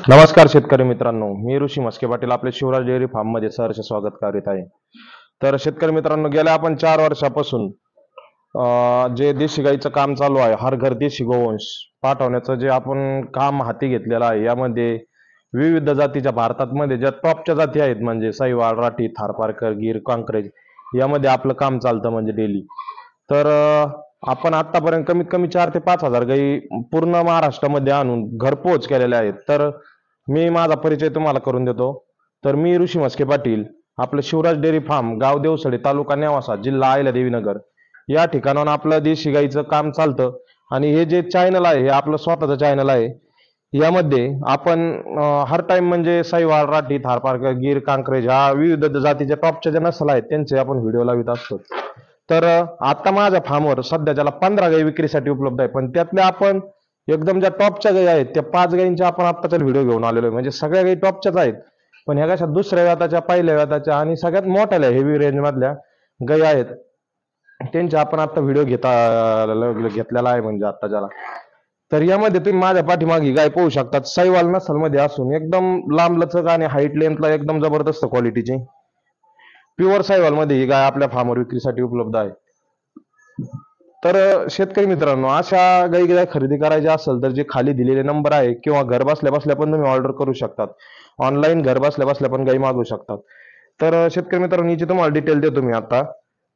नमस्कार शेतकरी मित्रांनो, मी ऋषी मस्के पाटील आपले शिवराज डेअरी फार्म मध्ये सहर्ष स्वागत करीत आहे. तर शेतकरी मित्रांनो, गेल्या आपण 4 वर्षापासून जे देशी गाईचं काम चालू आहे, हर घर देशी गोवंश पाठवण्याचं जे आपण काम हाती घेतलेलं आहे, यामध्ये विविध जातीच्या भारतामध्ये ज्या टॉपच्या जाती आहेत म्हणजे साहिवाल, राठी, थारपारकर, गीर, कांक्रेज, यामध्ये आपलं काम चालतं म्हणजे डेली. तर आपण आतापर्यंत कमीत कमी 4 ते 5 हजार गाई पूर्ण महाराष्ट्रामध्ये आणून घरपोच केलेल्या आहेत. तर मी माझा परिचय तुम्हाला करून देतो. तर मी ऋषी मस्के पाटील, आपलं शिवराज डेअरी फार्म, गाव देवसडे, तालुका नेवासा, जिल्हा अहिल्यादेवीनगर, या ठिकाणाहून आपलं देशी गाईचं काम चालतं. आणि हे जे चॅनल आहे हे आपलं स्वतःचं चॅनल आहे. यामध्ये आपण हर टाइम म्हणजे साहिवाल, राठी, थारपारकर, गीर, कांक्रेज ह्या विविध जातीच्या टॉपच्या ज्या नसल आहेत त्यांचे आपण व्हिडिओ लावित असतो. तर आता माझ्या फार्मवर सध्याच्याला 15 गाई विक्रीसाठी उपलब्ध आहे, पण त्यातल्या आपण एकदम ज्या टॉपच्या गाई आहेत त्या 5 गायींच्या आपण आत्ताच्या व्हिडिओ घेऊन आलेलो आहे. म्हणजे सगळ्या गाई टॉपच्याच आहेत, पण ह्या कशा दुसऱ्या व्याताच्या, पहिल्या व्याताच्या आणि सगळ्यात मोठ्या हेवी रेंज मधल्या गाई आहेत, त्यांचे आपण आता व्हिडिओ घेतलेला आहे म्हणजे आत्ताच्याला. तर यामध्ये तुम्ही माझ्या पाठीमागे गाय पाहू शकतात. साहिवाल नसल मध्ये असून एकदम लांब लचक आणि हाईट लेंथला एकदम जबरदस्त क्वालिटीची प्युअर साहिवाल मध्ये ही गाय आपल्या फार्मवर विक्रीसाठी उपलब्ध आहे. तर शेतकरी मित्रांनो, अशा गाई गाय खरेदी करायची असेल तर जे खाली दिलेले नंबर आहे किंवा घर बसल्या बसल्या पण तुम्ही ऑर्डर करू शकतात. ऑनलाईन घर बसल्या बसल्या पण गाई मागवू शकतात. तर शेतकरी मित्रांनो, हिची तुम्हाला डिटेल देतो मी आता.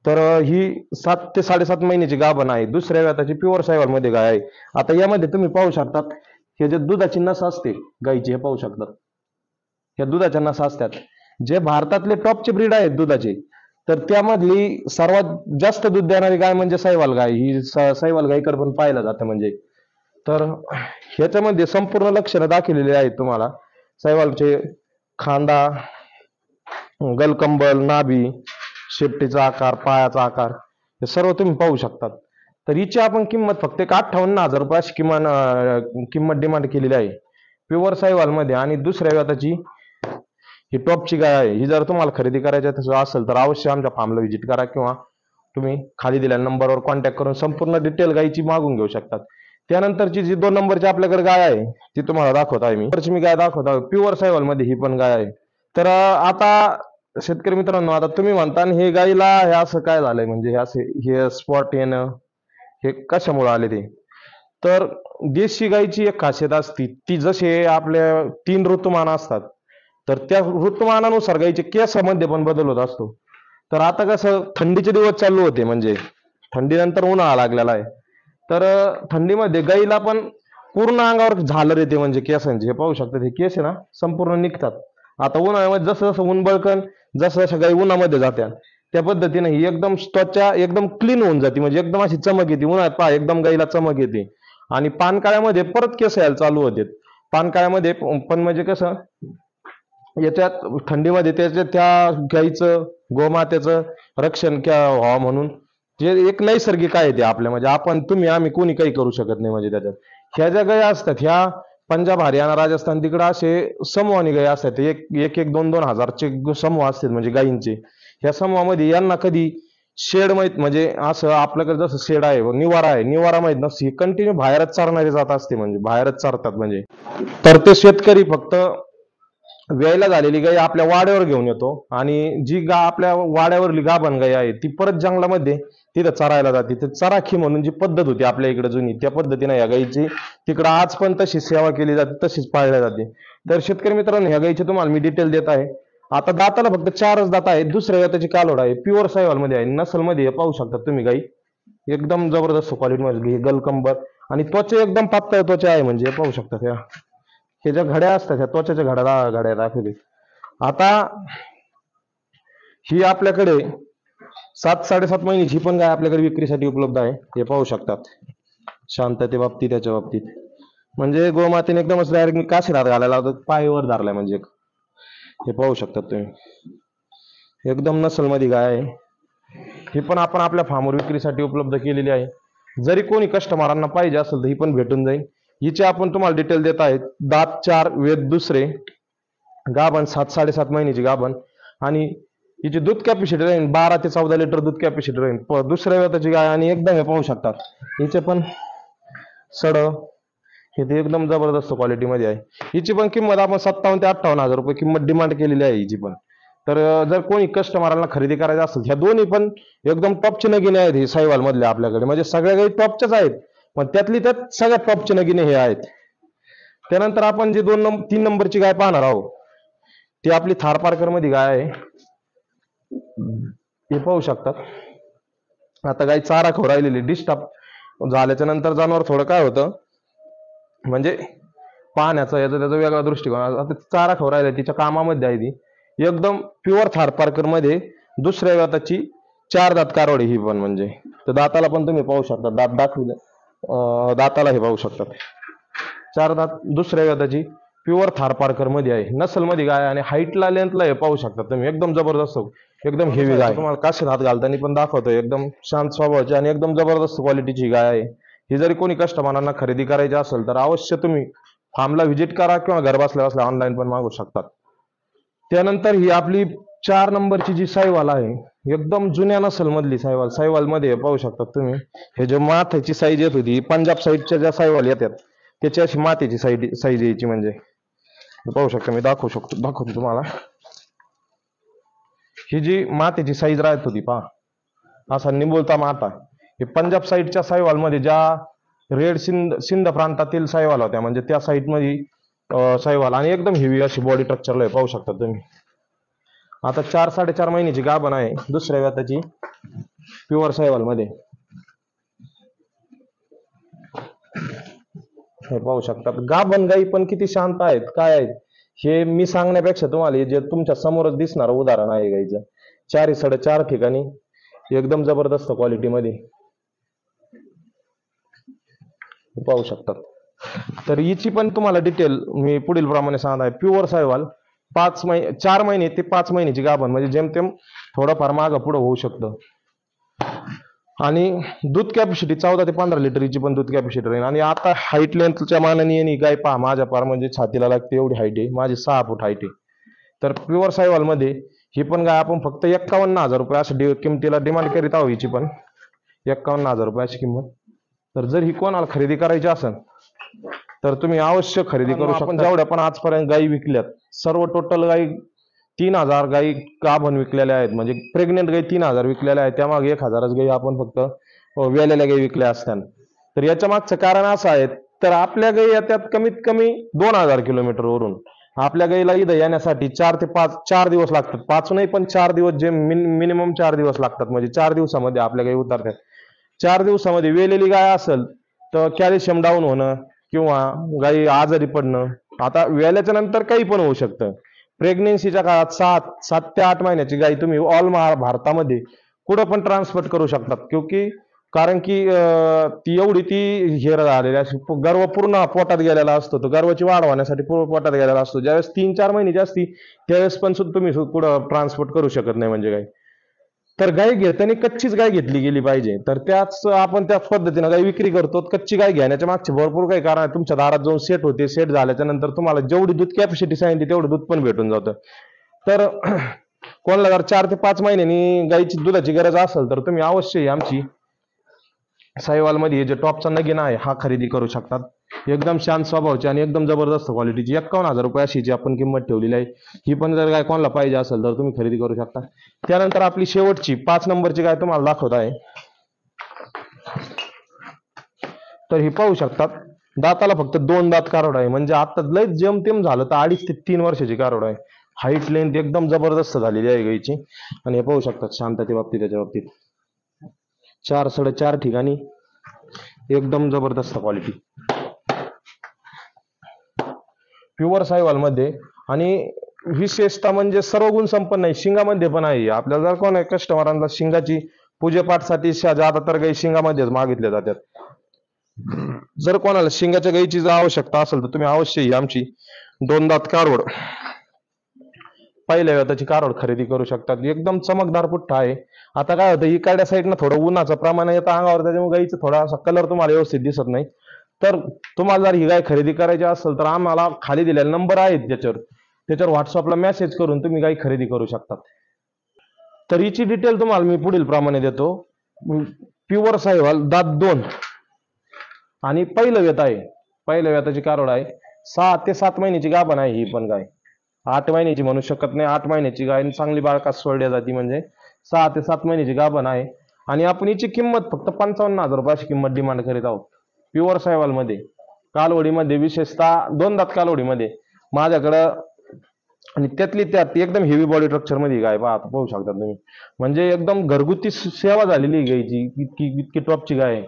तर ही 7 ते 7.5 महिन्याची गाभण आहे, दुसऱ्या व्याताची प्युअर साहिवाल मध्ये गाय आहे. आता यामध्ये तुम्ही पाहू शकतात, हे जे दुधाची नस असते गायीची, हे पाहू शकतात, ह्या दुधाच्या नसा असतात. जे भारतातले टॉपचे ब्रीड आहेत दुधाचे, तर त्यामधली सर्वात जास्त दूध देणारी गाय म्हणजे साहिवाल गाय. ही साहिवाल गायीकडे पण पाहिलं जातं म्हणजे. तर ह्याच्यामध्ये संपूर्ण लक्षणं दाखवलेली आहेत तुम्हाला. साहिवालचे खांदा, गलकंबल, नाभी, शेपटीचा आकार, पायाचा आकार, हे सर्व तुम्ही पाहू शकतात. तर हिची आपण किंमत फक्त 58,000 रुपये अशी किंमत डिमांड केलेली आहे प्युअर साहिवाल मध्ये. आणि दुसऱ्या व्याताची ही टॉपची गाय आहे. ही जर तुम्हाला खरेदी करायची असेल तर अवश्य आमच्या फार्मला व्हिजिट करा किंवा तुम्ही खाली दिलेल्या नंबरवर कॉन्टॅक्ट करून संपूर्ण डिटेल गायीची मागून घेऊ शकतात. त्यानंतरची जी 2 नंबरची आपल्याकडे गाय आहे ती तुम्हाला दाखवत आहे. मी गाय दाखवत आहे प्युअर साहिवाल मध्ये, ही पण गाय आहे. तर आता शेतकरी मित्रांनो, आता तुम्ही म्हणता हे गायीला हे असं काय झालंय, म्हणजे हे स्पॉट येणं हे कशामुळे आले ते. तर देशी गायीची एक खासियत असती, ती जसे आपल्या 3 ऋतुमान असतात, तर त्या ऋतुमानानुसार गायीचे केसामध्ये पण बदल होत असतो. तर आता कसं थंडीचे दिवस चालू होते, म्हणजे थंडीनंतर उन्हाळा लागलेला आहे. तर थंडीमध्ये गाईला पण पूर्ण अंगावर झालर येते म्हणजे केसांचे. हे पाहू शकतात, हे केस आहे ना संपूर्ण निघतात. आता उन्हाळ्यामध्ये जसं जसं ऊन बळकन, जसं जसं गाई उन्हामध्ये जात्या त्या पद्धतीने ही एकदम त्वचा एकदम क्लीन होऊन जाते, म्हणजे एकदम अशी चमक येते. उन्हाळ्यात पहा एकदम गाईला चमक येते. आणि पानकाळ्यामध्ये परत केस यायला चालू होते. पानकाळ्यामध्ये पण म्हणजे कसं, याच्यात थंडीमध्ये त्याच्या त्या गाईचं, गोमातेचं रक्षण व्हावं म्हणून जे एक नैसर्गिक आहे ते आपल्या, म्हणजे तुम्ही आम्ही कोणी काही करू शकत नाही. म्हणजे त्याच्यात ह्या ज्या गायी असतात, ह्या पंजाब, हरियाणा, राजस्थान तिकडे असे समूहाने गायी असतात. एक एक 2-2 हजारचे समूह असतात म्हणजे गायींचे. ह्या समूहामध्ये यांना कधी शेड माहित, म्हणजे असं आपल्याकडे जसं शेड आहे, निवारा आहे, निवारा माहित नसते, कंटिन्यू बाहेरच चरणारी जात असते, म्हणजे बाहेरच चरतात म्हणजे. तर ते शेतकरी फक्त व्यायला झालेली गाय आपल्या वाड्यावर घेऊन येतो, आणि जी आपल्या वाड्यावरली गाभण गाय आहे ती परत जंगलामध्ये तिथं चरायला जाते. ते चराखी म्हणून जी पद्धत होती आपल्या इकडे जुनी, त्या पद्धतीने या गायीची तिकडं आज पण तशी सेवा केली जाते, तशीच पाळल्या जाते. तर शेतकरी मित्रांनो, ह्या गायीची तुम्हाला मी डिटेल देत आहे. आता दाताला फक्त 4च दात आहेत. दुसऱ्या दाताची कालोड आहे, प्युअर साहिवाल मध्ये आहे, नसल मध्ये. हे पाहू शकता तुम्ही गाई एकदम जबरदस्त क्वालिटी मध्ये, गलकंबर, आणि त्वचा एकदम पातळ त्वचा आहे. म्हणजे पाहू शकता हे ज्या घड्या असतात ह्या त्वचाच्या घड्या दाखवते. आता ही आपल्याकडे 7-7.5 महिन्याची पण गाय आपल्याकडे विक्रीसाठी उपलब्ध आहे. हे पाहू शकतात, शांतते बाबतीत, त्याच्या बाबतीत म्हणजे गोमातेने एकदमच डायरेक्ट काशीरात घालायला लावतात, पायवर धरलाय म्हणजे. हे पाहू शकतात तुम्ही, एकदम नसल मध्ये गाय आहे. ही पण आपण आपल्या फार्मवर विक्रीसाठी उपलब्ध केलेली आहे. जरी कोणी कस्टमरांना पाहिजे असेल तर ही पण भेटून जाईल. हिचे आपण तुम्हाला डिटेल देत आहेत. दात 4, वेद दुसरे, गाभण 7-7.5 महिन्याची गाभण, आणि हिची दूध कॅपॅसिटी राहील 12 ते 14 लिटर दूध कॅपॅसिटी राहील. दुसऱ्या वेताची गाय, आणि एकदम हे पाहू शकतात हिचे पण सड, हे ते एकदम जबरदस्त क्वालिटीमध्ये आहे. हिची पण किंमत आपण 57 ते 58 हजार रुपये किंमत डिमांड केलेली आहे हिची पण. तर जर कोणी कस्टमरला खरेदी करायचं असेल, ह्या दोन्ही पण एकदम टॉपचे नगिने आहेत हे साहिवाल मधले आपल्याकडे, म्हणजे सगळ्या काही टॉपच्याच आहेत, पण त्यातली त्यात सगळ्यात टॉपचे नगिने हे आहेत. त्यानंतर आपण जे 3 नंबरची गाय पाहणार आहोत ती आपली थार पार्कर मध्ये गाय आहे. हे पाहू शकतात. आता गाय चारा खाऊ राहिलेली, डिस्टर्ब झाल्याच्या नंतर जनावर थोडं काय होतं म्हणजे पाहण्याचा याचा त्याचा वेगळा दृष्टिकोन. आता चारा खाऊ राहिला, तिच्या कामामध्ये आहे ती एकदम प्युअर थार पार्कर मध्ये दुसऱ्या व्याताची 4 दात कारवडी ही पण. म्हणजे तर दाताला पण तुम्ही पाहू शकता, दात दाखवले दाताला हे पाहू शकतात 4 दात दुसऱ्या व्याताची प्युअर थार पार्कर मध्ये आहे. नसल मध्ये गाय आणि हाईटला लेंथला हे पाहू शकता तुम्ही, एकदम जबरदस्त एकदम हेवी गाय. तुम्हाला काशीत हात घालताना पण दाखवतोय, एकदम शांत स्वभावाची आणि एकदम जबरदस्त क्वालिटीची गाय आहे ही. जरी कोणी कस्टमरांना खरेदी करायची असेल तर अवश्य तुम्ही फार्मला व्हिजिट करा किंवा घर बसल्या बसल्या ऑनलाईन पण मागू शकतात. त्यानंतर ही आपली 4 नंबरची जी साहिवाल आहे, एकदम जुन्या नसल मधली साहिवाल. साहिवाल मध्ये पाहू शकतात तुम्ही, हे जे माथ्याची साईज येत होती पंजाब साईडच्या ज्या साहिवाल येतात त्याची अशी माथ्याची साईज यायची. म्हणजे पाहू शकता, मी दाखवतो तुम्हाला. ही जी माथ्याची साईज राहत होती पहा, असा निंबोलता माथा, हे पंजाब साईडच्या साहिवाल मध्ये ज्या रेड सिंध प्रांतातील साहिवाल होत्या, म्हणजे त्या साईड मध्ये साहिवाल आणि एकदम हेवी अशी बॉडी स्ट्रक्चरला पाहू शकता तुम्ही. आता 4-4.5 महिन्याची गाभण आहे दुसऱ्या व्याताची प्युअर साहिवाल मध्ये. हे पाहू शकतात. गाभण गाई पण किती शांत आहेत काय आहेत हे मी सांगण्यापेक्षा तुम्हाला जे तुमच्या समोरच दिसणारं उदाहरण आहे गाईचं. 4-4.5 ठिकाणी एकदम जबरदस्त क्वालिटी मध्ये पाहू शकतात. तर हिची पण तुम्हाला डिटेल मी पुढील प्रमाणे सांगत आहे. प्युअर साहिवाल 4 महिने ते 5 महिन्याची गाभण, म्हणजे जेमतेम थोडंफार मागं पुढं होऊ शकतं. आणि दूध कॅपॅसिटी 14 ते 15 लिटर हिची पण दूध कॅपॅसिटी राहील. आणि आता हाईट लेंथच्या मानाने येणे गाय पहा, माझ्या पार म्हणजे छातीला लागते एवढी हाईट आहे माझी, 6 फूट हाईट आहे. तर प्युअर साहिवाल मध्ये ही पण गाय आपण फक्त 51,000 रुपये अशा किमतीला डिमांड करीत आहोत. हिची पण 51,000 रुपये अशी किंमत. तर जर ही कोणाला खरेदी करायची असेल तर तुम्ही अवश्य खरेदी करू शकता. जेवढ्या पण आजपर्यंत गायी विकल्यात सर्व टोटल गायी 3,000 गायी गाभण विकलेल्या आहेत, म्हणजे प्रेग्नेंट गायी 3,000 विकलेल्या आहेत. त्यामागे 1,000च गायी आपण फक्त वेलेल्या गायी विकल्या असतात. तर याच्या मागचं कारण असं आहे, तर आपल्या गायी येतात कमीत कमी 2,000 किलोमीटर वरून. आपल्या गायीला इथं येण्यासाठी 4 दिवस लागतात. 5 नाही पण 4 दिवस, जे मिनिमम 4 दिवस लागतात. म्हणजे 4 दिवसामध्ये आपल्या गायी उतरतात. 4 दिवसामध्ये वेलेली गाय असेल तर कॅल्शियम डाऊन होणं किंवा गायी आजारी पडणं, आता वेल्याच्या नंतर काही पण होऊ शकतं. प्रेग्नेन्सीच्या काळात 7 ते 8 महिन्याची गाय तुम्ही ऑल भारतामध्ये कुठं पण ट्रान्सपोर्ट करू शकतात. कारण की ती एवढी हे झालेली अशी गर्भ पूर्ण पोटात गेलेला असतो, तो गर्भाची वाढ होण्यासाठी पूर्ण पोटात गेलेला असतो. ज्यावेळेस 3-4 महिन्याची असती त्यावेळेस पण सुद्धा तुम्ही कुठं ट्रान्सपोर्ट करू शकत नाही म्हणजे गाय. तर गाय घेताना कच्चीच गाय घेतली गेली पाहिजे. तर आपण त्याच पद्धतीनं गाय विक्री करतो. कच्ची गाय घेण्याच्या मागचे भरपूर काही कारण आहे. तुमच्या दारात जाऊन सेट होते, सेट झाल्याच्या नंतर तुम्हाला जेवढी दूध कॅपॅसिटी सांगितली तेवढं दूध पण भेटून जातं. तर कोणाला जर 4 ते 5 महिन्यांनी गायीची दुधाची गरज असेल तर तुम्ही अवश्य आमची साहिवाल मध्ये जे टॉपचा नगिना आहे हा खरेदी करू शकतात. एकदम शांत स्वभावाची आणि एकदम जबरदस्त क्वालिटीची 51,000 रुपये अशी जी आपण किंमत ठेवलेली आहे. ही पण जर गाय कोणाला पाहिजे असेल तर तुम्ही खरेदी करू शकता. त्यानंतर आपली शेवटची 5 नंबरची गाय तुम्हाला दाखवत आहे. तर ही पाहू शकतात, दाताला फक्त 2 दात कारवड आहे, म्हणजे आता लय जेमतेम झालं तर 2.5 ते 3 वर्षाची कारवड आहे. हाईट लेंथ एकदम जबरदस्त झालेली आहे गायची. आणि हे पाहू शकतात शांतते बाबतीत, त्याच्या बाबतीत 4-4.5 ठिकाणी एकदम जबरदस्त क्वालिटी प्युअर साहिवाल मध्ये. आणि विशेषतः म्हणजे सर्व गुण संपन्न आहे, शिंगामध्ये पण आहे. आपल्याला जर कोण आहे कस्टमरांना शिंगाची पूजेपाठसाठी ज्यादातर गायी शिंगामध्येच मागितल्या जातात. जर कोणाला शिंगाच्या गायीची जर आवश्यकता असेल तर तुम्ही अवश्य आमची 2 दात कारवड पहिल्या वेताची कारवड खरेदी करू शकतात. एकदम चमकदार पुठ्ठा आहे. आता काय होतं, इकडच्या साईडनं थोडं उन्हाचं प्रमाण येतं अंगावर, त्याच्यामुळे गायीचं थोडासा कलर तुम्हाला व्यवस्थित दिसत नाही. तर तुम्हाला जर ही गाय खरेदी करायची असेल तर आम्हाला खाली दिलेला नंबर आहे त्याच्यावर व्हॉट्सअपला मेसेज करून तुम्ही गाय खरेदी करू शकतात. तर हिची डिटेल तुम्हाला मी पुढील प्रमाणे देतो. प्युअर साहिवाल, दात 2 आणि पहिलं वेत आहे. पहिल्या व्याताची कारोड आहे. 6 ते 7 महिन्याची गाभण आहे ही पण गाय. 8 महिन्याची म्हणू शकत नाही. 8 महिन्याची गाय आणि चांगली बाळकास सोडल्या जाती म्हणजे 6 ते 7 महिन्याची गाभण आहे. आणि आपण हिची किंमत फक्त 55,000 रुपयाची किंमत डिमांड करीत आहोत. प्युअर सायवाल मध्ये, कालवडीमध्ये, विशेषतः 2 दात कालवडीमध्ये माझ्याकडं. आणि त्यातली त्यात एकदम हेवी बॉडी स्ट्रक्चर मध्ये गाय पाहू शकता तुम्ही. म्हणजे एकदम घरगुती सेवा झालेली आहे गायची, इतकी इतकी टॉपची गाय आहे.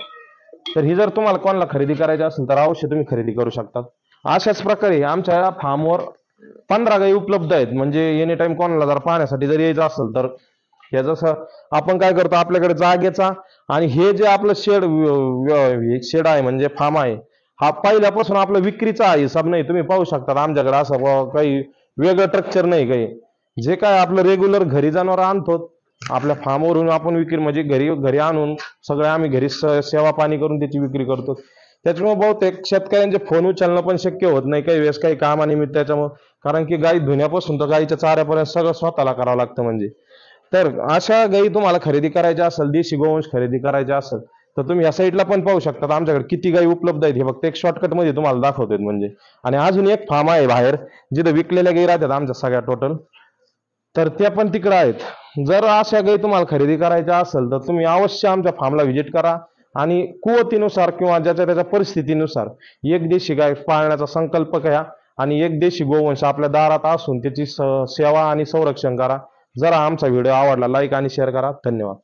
तर ही जर तुम्हाला कोणाला खरेदी करायची असेल तर अवश्य तुम्ही खरेदी करू शकता. अशाच प्रकारे आमच्या फार्मवर 15 गायी उपलब्ध आहेत. म्हणजे एनी टाइम कोणाला जर पाहण्यासाठी जर यायचं असेल तर हे जसं आपण काय करतो, आपल्याकडे जागेचा आणि हे जे आपलं शेड आहे म्हणजे फार्म आहे, हा पहिल्यापासून आपलं विक्रीचा आहे हिसाब नाही. तुम्ही पाहू शकता आमच्याकडे असं काही वेगळं स्ट्रक्चर नाही. काही जे काय आपलं रेग्युलर घरी जनावर आणतो आपल्या फार्मवरून आपण विक्री म्हणजे घरी घरी आणून सगळं आम्ही घरी सेवा पाणी करून त्याची विक्री करतो. त्याच्यामुळे बहुतेक शेतकऱ्यांचे फोन उचलणं पण शक्य होत नाही काही वेळेस काही कामानिमित्त. त्याच्यामुळे कारण की गाई धुण्यापासून तर गाईच्या चाऱ्यापर्यंत सगळं स्वतःला करावं लागतं. म्हणजे तर अशा गाई तुम्हाला खरेदी करायच्या असेल, देशी गोवंश खरेदी करायच्या असेल तर तुम्ही या साईडला पण पाहू शकता आमच्याकडे किती गाई उपलब्ध आहेत. हे फक्त एक शॉर्टकट मध्ये तुम्हाला दाखवतात म्हणजे. आणि अजून एक फार्म आहे बाहेर जिथे विकलेल्या गाई राहतात आमच्या सगळ्या टोटल, तर त्या पण तिकडे आहेत. जर अशा गाई तुम्हाला खरेदी करायच्या असेल तर तुम्ही अवश्य आमच्या फार्मला व्हिजिट करा आणि कुवतीनुसार किंवा ज्याच्या त्याच्या परिस्थितीनुसार एक देशी गाय पाळण्याचा संकल्प घ्या आणि एक देशी गोवंश आपल्या दारात असून त्याची सेवा आणि संरक्षण करा. जरा आमचा व्हिडिओ आवडला लाईक आणि शेअर करा. धन्यवाद.